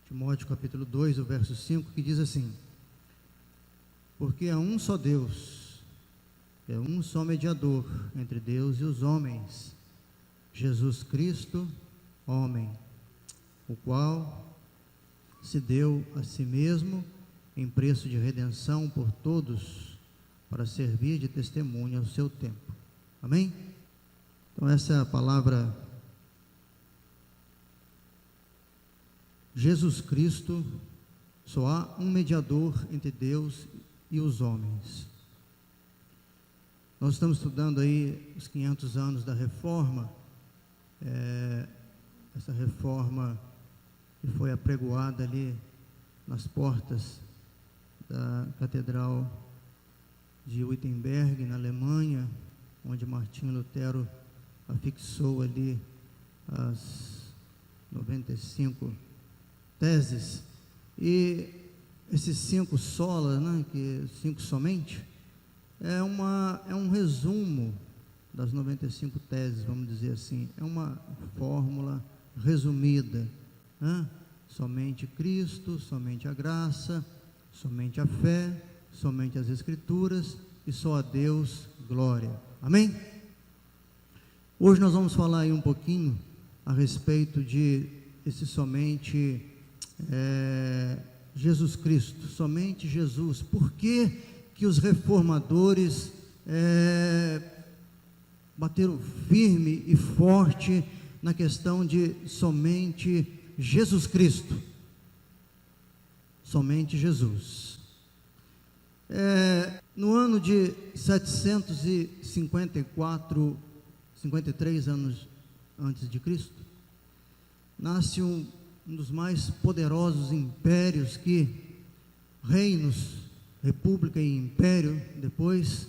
Timóteo capítulo 2, o verso 5, que diz assim: porque há um só Deus, é um só mediador entre Deus e os homens, Jesus Cristo, homem, o qual se deu a si mesmo em preço de redenção por todos, para servir de testemunha ao seu tempo. Amém? Então essa é a palavra Jesus Cristo. Só há um mediador entre Deus e os homens. Nós estamos estudando aí os 500 anos da Reforma, essa reforma que foi apregoada ali nas portas da Catedral de Wittenberg, na Alemanha, onde Martinho Lutero afixou ali as 95 teses. E esses 5 solas, né, que 5 somente, é um resumo das 95 teses, vamos dizer assim. É uma fórmula resumida, né? Somente Cristo, somente a graça, somente a fé, somente as Escrituras e só a Deus glória. Amém? Hoje nós vamos falar aí um pouquinho a respeito de esse somente Jesus Cristo, somente Jesus. Por que que os reformadores bateram firme e forte na questão de somente Jesus Cristo? Somente Jesus. No ano de 53 anos antes de Cristo, nasce um dos mais poderosos impérios reinos, república e império, depois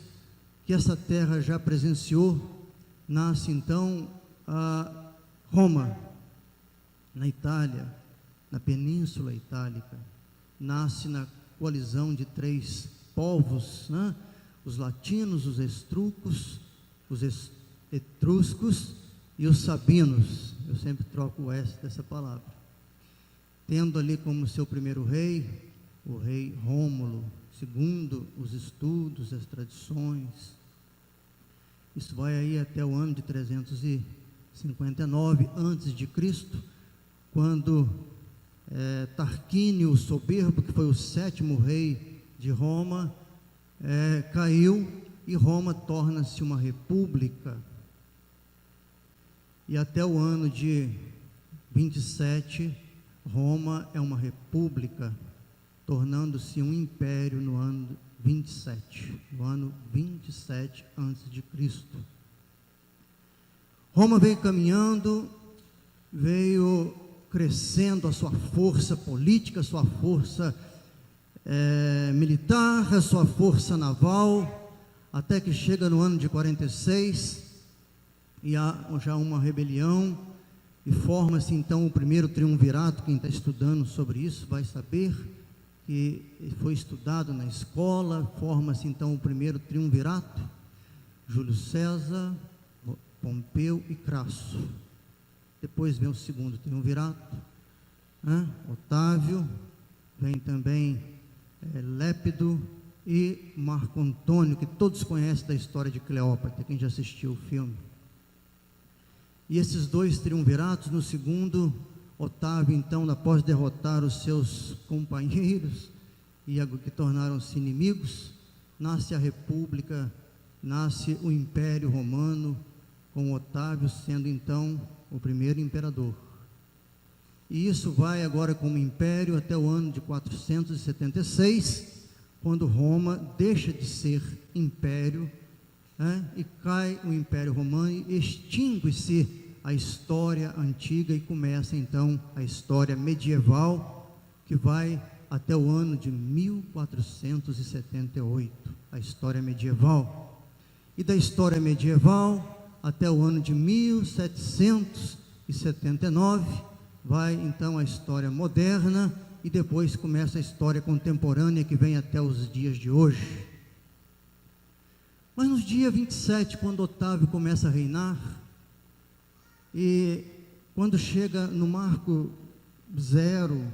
que essa terra já presenciou. Nasce então a Roma, na Itália, na Península Itálica. Nasce na coalizão de 3 povos, né? Os latinos, os etruscos e os sabinos. Eu sempre troco o S dessa palavra. Tendo ali como seu primeiro rei, o rei Rômulo, segundo os estudos, as tradições. Isso vai aí até o ano de 359 antes de Cristo, quando Tarquínio o Soberbo, que foi o 7º rei de Roma, caiu e Roma torna-se uma república. E até o ano de 27, Roma é uma república, tornando-se um império no ano 27 antes de Cristo. Roma veio caminhando, veio crescendo a sua força política, a sua força militar, a sua força naval, até que chega no ano de 46 e há já uma rebelião e forma-se então o primeiro triunvirato. Quem está estudando sobre isso vai saber que foi estudado na escola. Forma-se então o primeiro triunvirato: Júlio César, Pompeu e Crasso. Depois vem o segundo triunvirato, Otávio, vem também Lépido e Marco Antônio, que todos conhecem da história de Cleópatra, quem já assistiu o filme. E esses 2 triunviratos, no segundo, Otávio, então, após derrotar os seus companheiros e que tornaram-se inimigos, nasce a República, nasce o Império Romano, com Otávio sendo então o primeiro imperador. E isso vai agora como império até o ano de 476, quando Roma deixa de ser império, e cai o Império Romano e extingue-se a história antiga e começa então a história medieval, que vai até o ano de 1478, a história medieval. E da história medieval até o ano de 1779, vai então a história moderna, e depois começa a história contemporânea, que vem até os dias de hoje. Mas no dia 27, quando Otávio começa a reinar, e quando chega no marco 0,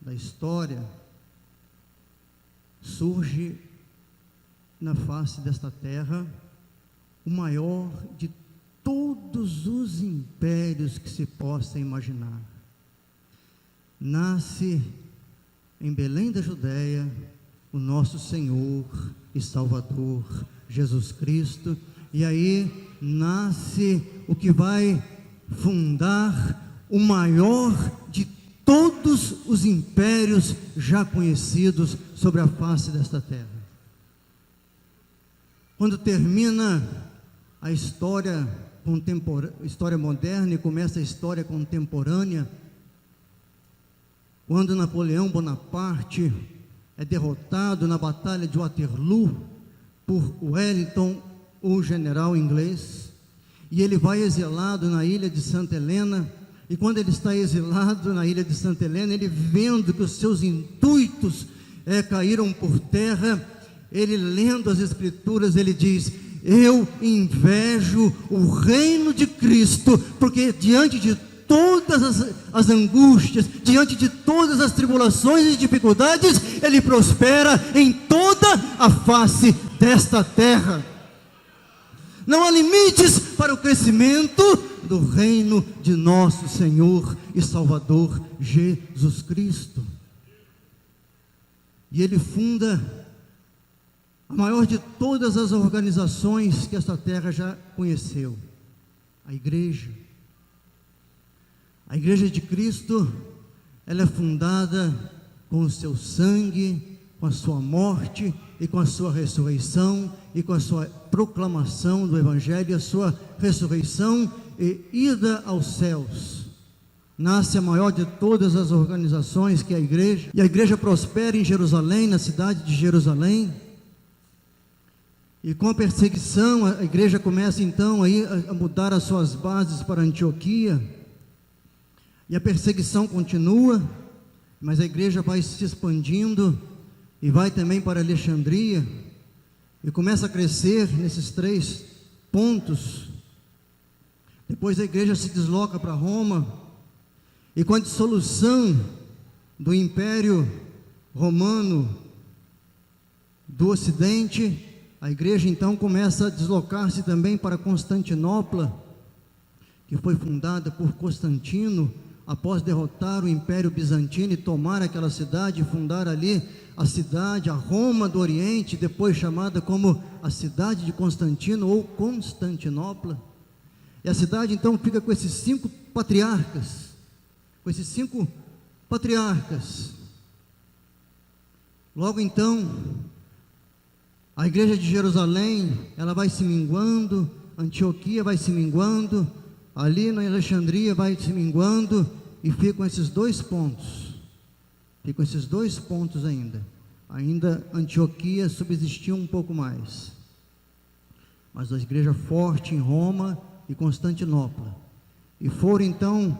da história, surge na face desta terra o maior de todos os impérios que se possa imaginar. Nasce em Belém da Judéia o nosso Senhor e Salvador Jesus Cristo, e aí nasce o que vai fundar o maior de todos os impérios já conhecidos sobre a face desta terra. Quando termina a história moderna e começa a história contemporânea, quando Napoleão Bonaparte é derrotado na Batalha de Waterloo por Wellington, o general inglês, e ele vai exilado na ilha de Santa Helena. E quando ele está exilado na ilha de Santa Helena, ele vendo que os seus intuitos caíram por terra, ele lendo as Escrituras, ele diz: eu invejo o reino de Cristo, porque diante de todas as angústias, diante de todas as tribulações e dificuldades, ele prospera em toda a face desta terra. Não há limites para o crescimento do reino de nosso Senhor e Salvador Jesus Cristo. E ele funda a maior de todas as organizações que esta terra já conheceu, a igreja. A igreja de Cristo, ela é fundada com o seu sangue, com a sua morte e com a sua ressurreição e com a sua proclamação do Evangelho e a sua ressurreição e ida aos céus. Nasce a maior de todas as organizações, que é a igreja, e a igreja prospera em Jerusalém, na cidade de Jerusalém. E com a perseguição, a igreja começa então aí a mudar as suas bases para Antioquia, e a perseguição continua, mas a igreja vai se expandindo e vai também para Alexandria, e começa a crescer nesses 3 pontos. Depois a igreja se desloca para Roma, e com a dissolução do Império Romano do Ocidente, a igreja então começa a deslocar-se também para Constantinopla, que foi fundada por Constantino, após derrotar o Império Bizantino e tomar aquela cidade, e fundar ali a cidade, a Roma do Oriente, depois chamada como a cidade de Constantino ou Constantinopla. E a cidade então fica com esses 5 patriarcas, Logo então, a igreja de Jerusalém, ela vai se minguando, Antioquia vai se minguando, ali na Alexandria vai se minguando, e ficam esses 2 pontos. Ainda Antioquia subsistiu um pouco mais, mas a igreja forte em Roma e Constantinopla. E foram então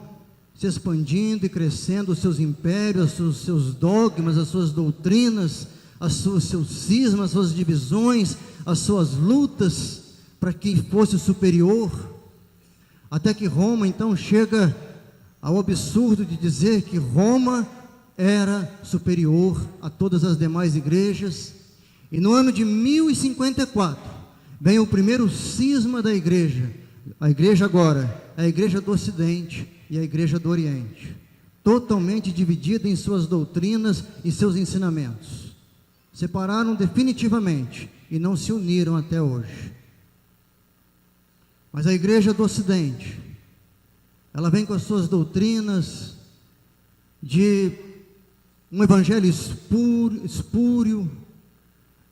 se expandindo e crescendo os seus impérios, os seus dogmas, as suas doutrinas, os seus cismas, as suas divisões, as suas lutas, para que fosse superior, até que Roma então chega ao absurdo de dizer que Roma era superior a todas as demais igrejas. E no ano de 1054 vem o primeiro cisma da igreja. A igreja agora é a igreja do Ocidente e a igreja do Oriente, totalmente dividida em suas doutrinas e seus ensinamentos. Separaram definitivamente e não se uniram até hoje. Mas a igreja do Ocidente, ela vem com as suas doutrinas de um evangelho espúrio,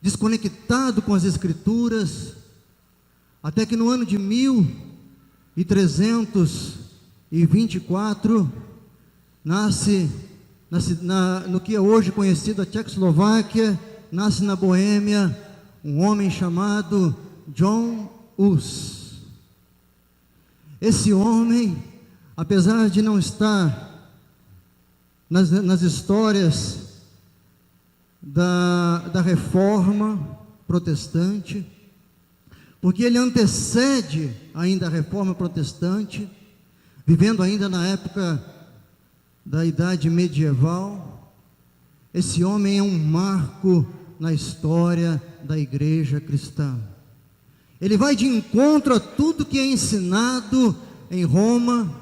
desconectado com as Escrituras, até que no ano de 1324, nasce no que é hoje conhecido a Tchecoslováquia, nasce na Boêmia, um homem chamado John Hus. Esse homem, apesar de não estar nas histórias da reforma protestante, porque ele antecede ainda a reforma protestante, vivendo ainda na época da idade medieval, Esse homem é um marco na história da igreja cristã. Ele vai de encontro a tudo que é ensinado em Roma,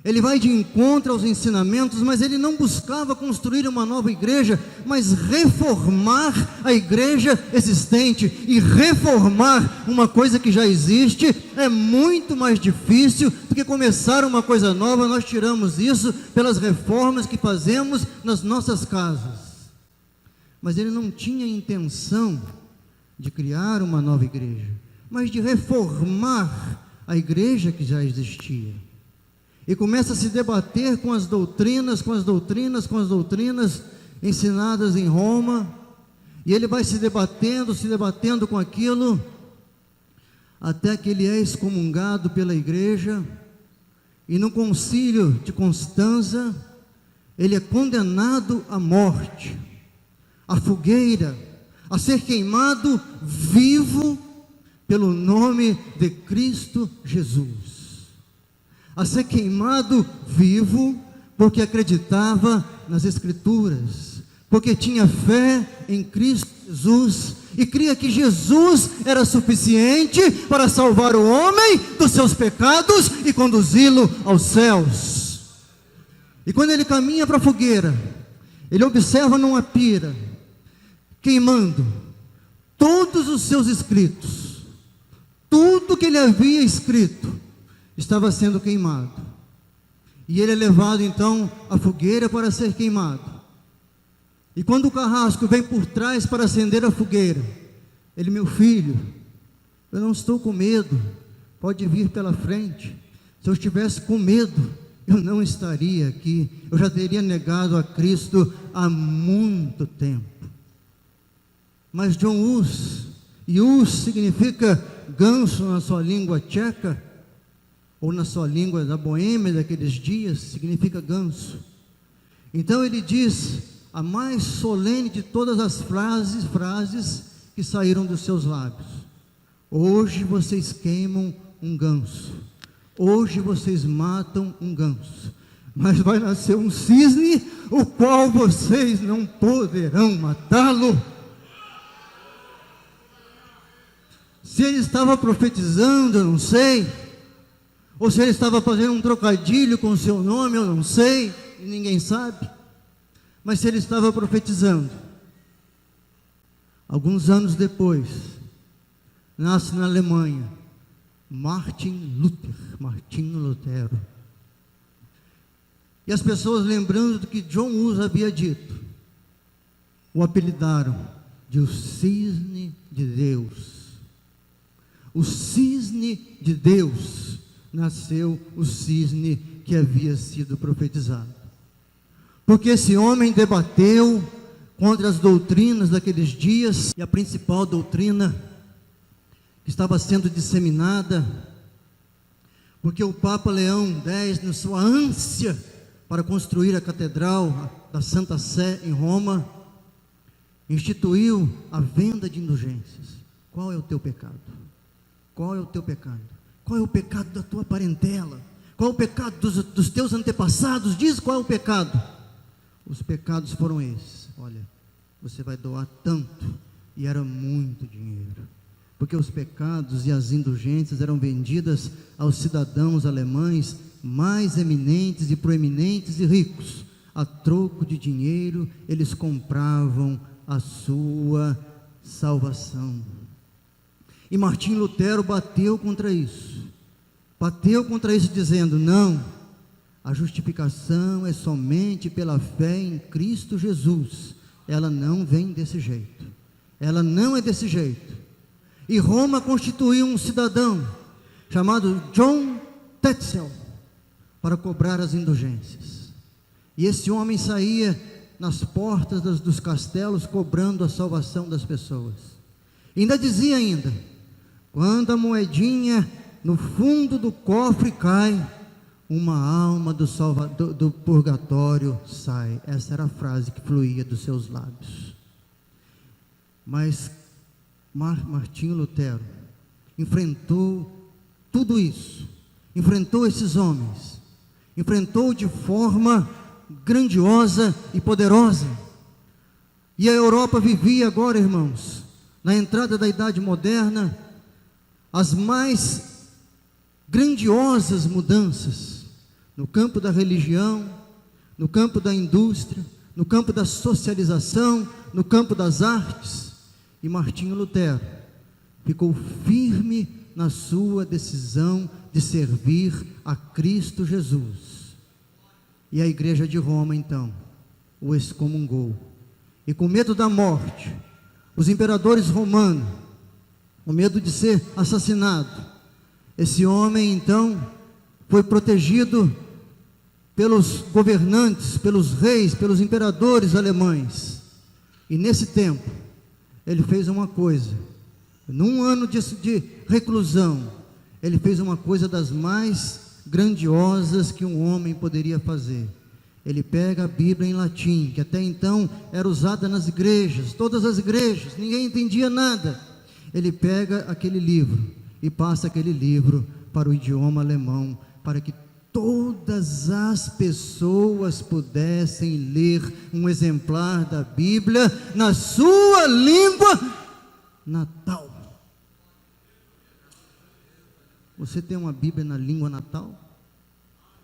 ele vai de encontro aos ensinamentos, mas ele não buscava construir uma nova igreja, mas reformar a igreja existente. E reformar uma coisa que já existe é muito mais difícil do que começar uma coisa nova. Nós tiramos isso pelas reformas que fazemos nas nossas casas. Mas ele não tinha intenção de criar uma nova igreja, mas de reformar a igreja que já existia. E começa a se debater com as doutrinas ensinadas em Roma, e ele vai se debatendo com aquilo, até que ele é excomungado pela igreja, e no concílio de Constança, ele é condenado à morte, à fogueira, a ser queimado vivo pelo nome de Cristo Jesus. A ser queimado vivo, porque acreditava nas Escrituras, porque tinha fé em Cristo Jesus, e cria que Jesus era suficiente para salvar o homem dos seus pecados e conduzi-lo aos céus. E quando ele caminha para a fogueira, ele observa numa pira, queimando todos os seus escritos, tudo que ele havia escrito, estava sendo queimado, e ele é levado então à fogueira para ser queimado. E quando o carrasco vem por trás para acender a fogueira, ele: meu filho, eu não estou com medo, pode vir pela frente. Se eu estivesse com medo, eu não estaria aqui, eu já teria negado a Cristo há muito tempo. Mas John Hus, e Hus significa ganso na sua língua tcheca, ou na sua língua da Boêmia daqueles dias, significa ganso. Então ele diz a mais solene de todas as frases que saíram dos seus lábios: hoje vocês queimam um ganso, hoje vocês matam um ganso, mas vai nascer um cisne, o qual vocês não poderão matá-lo. Se ele estava profetizando, eu não sei, ou se ele estava fazendo um trocadilho com o seu nome, eu não sei, e ninguém sabe. Mas se ele estava profetizando, alguns anos depois, nasce na Alemanha Martinho Lutero. E as pessoas, lembrando do que John Hus havia dito, o apelidaram de o cisne de Deus. O cisne de Deus, nasceu o cisne que havia sido profetizado. Porque esse homem debateu contra as doutrinas daqueles dias, e a principal doutrina que estava sendo disseminada, porque o Papa Leão X, na sua ânsia para construir a Catedral da Santa Sé em Roma, instituiu a venda de indulgências. Qual é o teu pecado? Qual é o teu pecado? Qual é o pecado da tua parentela? Qual é o pecado dos teus antepassados? Diz qual é o pecado. Os pecados foram esses: olha, você vai doar tanto, e era muito dinheiro, porque os pecados e as indulgências eram vendidas aos cidadãos alemães mais eminentes e proeminentes e ricos. A troco de dinheiro, eles compravam a sua salvação. E Martinho Lutero bateu contra isso, dizendo: não, a justificação é somente pela fé em Cristo Jesus, ela não vem desse jeito, ela não é desse jeito. E Roma constituiu um cidadão chamado John Tetzel para cobrar as indulgências, e esse homem saía nas portas dos castelos cobrando a salvação das pessoas. E ainda dizia quando a moedinha no fundo do cofre cai, uma alma do purgatório sai. Essa era a frase que fluía dos seus lábios. Mas Martinho Lutero enfrentou tudo isso, enfrentou esses homens, enfrentou de forma grandiosa e poderosa, E a Europa vivia agora, irmãos, na entrada da Idade Moderna, as mais grandiosas mudanças no campo da religião, no campo da indústria, no campo da socialização, no campo das artes. E Martinho Lutero ficou firme na sua decisão de servir a Cristo Jesus. E a igreja de Roma, então, o excomungou. E com medo da morte, os imperadores romanos, com medo de ser assassinado, esse homem, então, foi protegido pelos governantes, pelos reis, pelos imperadores alemães. E nesse tempo, ele fez uma coisa. Num ano de reclusão, ele fez uma coisa das mais grandiosas que um homem poderia fazer. Ele pega a Bíblia em latim, que até então era usada nas igrejas, todas as igrejas, ninguém entendia nada. Ele pega aquele livro e passa aquele livro para o idioma alemão, para que todas as pessoas pudessem ler um exemplar da Bíblia na sua língua natal. Você tem uma Bíblia na língua natal?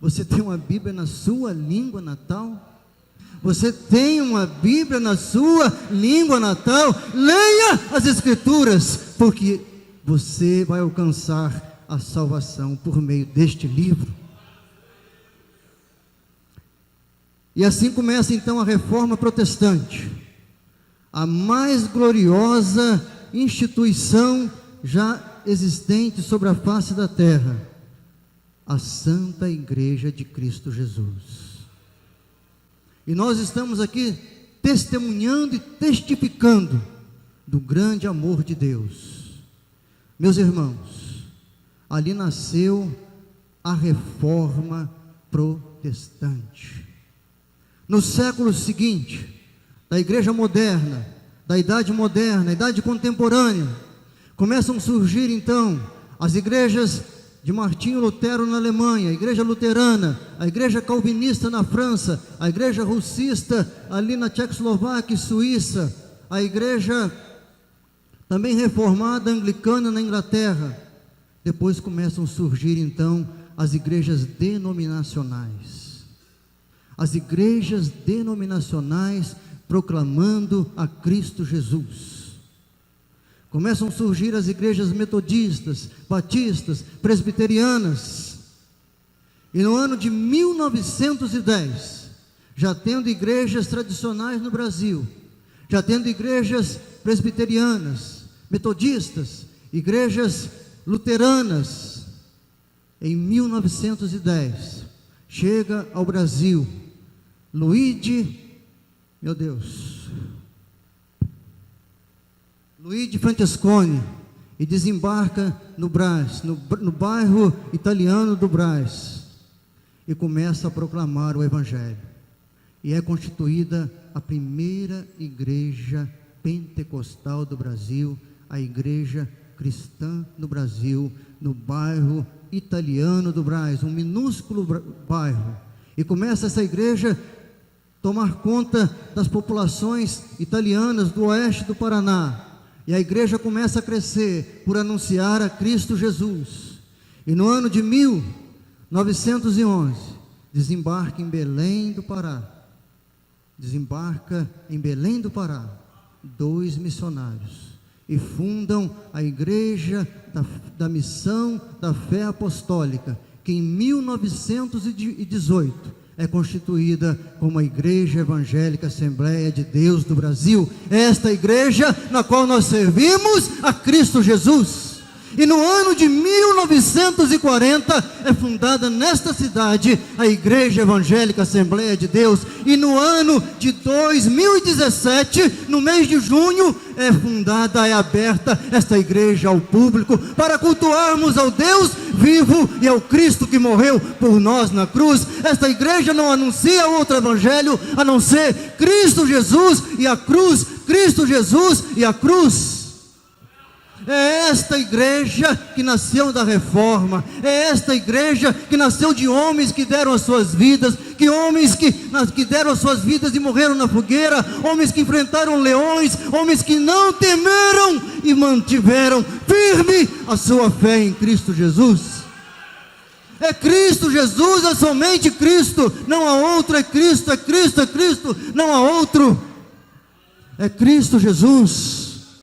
Você tem uma Bíblia na sua língua natal? Você tem uma Bíblia na sua língua natal? Leia as Escrituras, porque você vai alcançar a salvação por meio deste livro. E assim começa então a Reforma Protestante, a mais gloriosa instituição já existente sobre a face da terra, a Santa Igreja de Cristo Jesus. E nós estamos aqui testemunhando e testificando do grande amor de Deus. Meus irmãos, ali nasceu a Reforma Protestante. No século seguinte, da Igreja moderna, da Idade Moderna, Idade Contemporânea, começam a surgir então as igrejas de Martinho Lutero na Alemanha, a Igreja Luterana, a Igreja Calvinista na França, a Igreja Russista ali na Tchecoslováquia e Suíça, a Igreja também reformada anglicana na Inglaterra. Depois começam a surgir então as igrejas denominacionais. As igrejas denominacionais proclamando a Cristo Jesus. Começam a surgir as igrejas metodistas, batistas, presbiterianas. E no ano de 1910, já tendo igrejas tradicionais no Brasil, já tendo igrejas presbiterianas, metodistas, igrejas luteranas, em 1910, chega ao Brasil Luigi Francesconi, e desembarca no Brás, no bairro italiano do Brás, e começa a proclamar o Evangelho. E é constituída a primeira igreja pentecostal do Brasil, a igreja cristã no Brasil, no bairro italiano do Brás, um minúsculo bairro. E começa essa igreja tomar conta das populações italianas do oeste do Paraná. E a igreja começa a crescer por anunciar a Cristo Jesus. E no ano de 1911, desembarca em Belém do Pará. Desembarca em Belém do Pará 2 missionários e fundam a Igreja da Missão da Fé Apostólica, que em 1918 é constituída como a Igreja Evangélica Assembleia de Deus do Brasil. Esta igreja na qual nós servimos a Cristo Jesus. E no ano de 1940 é fundada nesta cidade a Igreja Evangélica Assembleia de Deus. E no ano de 2017, no mês de junho, é fundada, é aberta esta igreja ao público para cultuarmos ao Deus vivo e ao Cristo que morreu por nós na cruz. Esta igreja não anuncia outro evangelho a não ser Cristo Jesus e a cruz, Cristo Jesus e a cruz. É esta igreja que nasceu da reforma, é esta igreja que nasceu de homens que deram as suas vidas, homens que deram as suas vidas e morreram na fogueira, homens que enfrentaram leões, homens que não temeram e mantiveram firme a sua fé em Cristo Jesus. É Cristo Jesus, é somente Cristo, não há outro, é Cristo, é Cristo, é Cristo, não há outro, é Cristo Jesus.